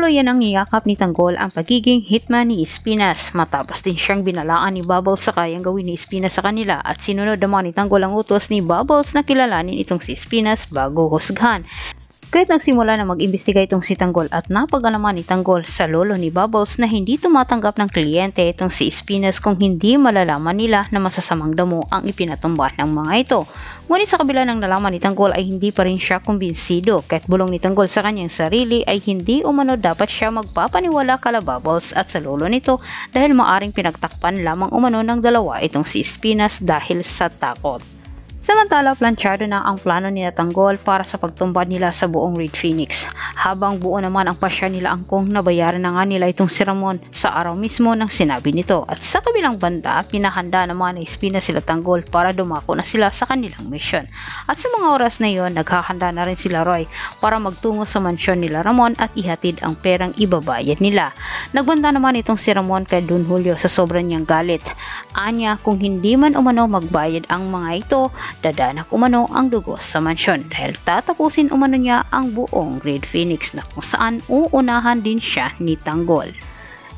tuluyan ang niyakap ni Tanggol ang pagiging hitman ni Espinas matapos din siyang binalaan ni Bubbles sa kayang gawin ni Espinas sa kanila at sinunod naman ni Tanggol ang utos ni Bubbles na kilalanin itong si Espinas bago husgahan. Kahit nagsimula na mag-imbestiga itong si Tanggol at napag-alaman ni Tanggol sa lolo ni Bubbles na hindi tumatanggap ng kliyente itong si Espinas kung hindi malalaman nila na masasamang damo ang ipinatumba ng mga ito. Ngunit sa kabila ng nalaman ni Tanggol ay hindi pa rin siya kumbinsido kahit bulong ni Tanggol sa kanyang sarili ay hindi umano dapat siya magpapaniwala kala Bubbles at sa lolo nito dahil maaring pinagtakpan lamang umano ng dalawa itong si Espinas dahil sa takot. Samantala, planchado na ang plano nila Tanggol para sa pagtumbad nila sa buong Red Phoenix. Habang buo naman ang pasya nila Angkong, nabayaran na nga nila itong si Ramon sa araw mismo ng sinabi nito. At sa kabilang banda, pinahanda naman ni Espinas sila Tanggol para dumako na sila sa kanilang mission. At sa mga oras na yon, naghahanda na rin sila Roy para magtungo sa mansyon nila Ramon at ihatid ang perang ibabayad nila. Nagbanda naman itong si Ramon kay Don Julio sa sobrang niyang galit. Anya, kung hindi man umano magbayad ang mga ito, dadanak umano ang dugos sa mansyon dahil tatapusin umano niya ang buong Red Phoenix na kung saan uunahan din siya ni Tanggol.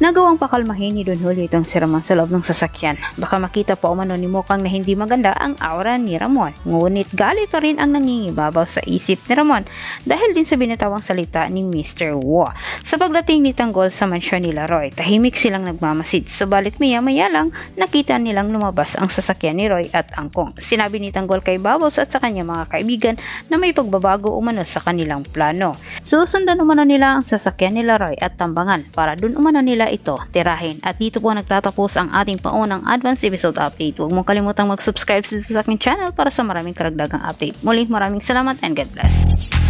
Nagawang pakalmahin ni Don Julio itong si Ramon sa loob ng sasakyan. Baka makita pa umano ni Mukhang na hindi maganda ang aura ni Ramon. Ngunit galit pa rin ang nangingibabaw sa isip ni Ramon dahil din sa binitawang salita ni Mr. Wu. Sa pagdating ni Tanggol sa mansyon nila Roy, tahimik silang nagmamasid. Subalit maya-maya lang nakita nilang lumabas ang sasakyan ni Roy at Angkong. Sinabi ni Tanggol kay Bubbles at sa kanyang mga kaibigan na may pagbabago umano sa kanilang plano. Susundan umano nila ang sasakyan nila Roy at Tambangan para dun umano nila ito tirahin. At dito po nagtatapos ang ating paunang advance episode update. Huwag mong kalimutang mag-subscribe dito sa aking channel para sa maraming karagdagang update. Muli, maraming salamat and God bless.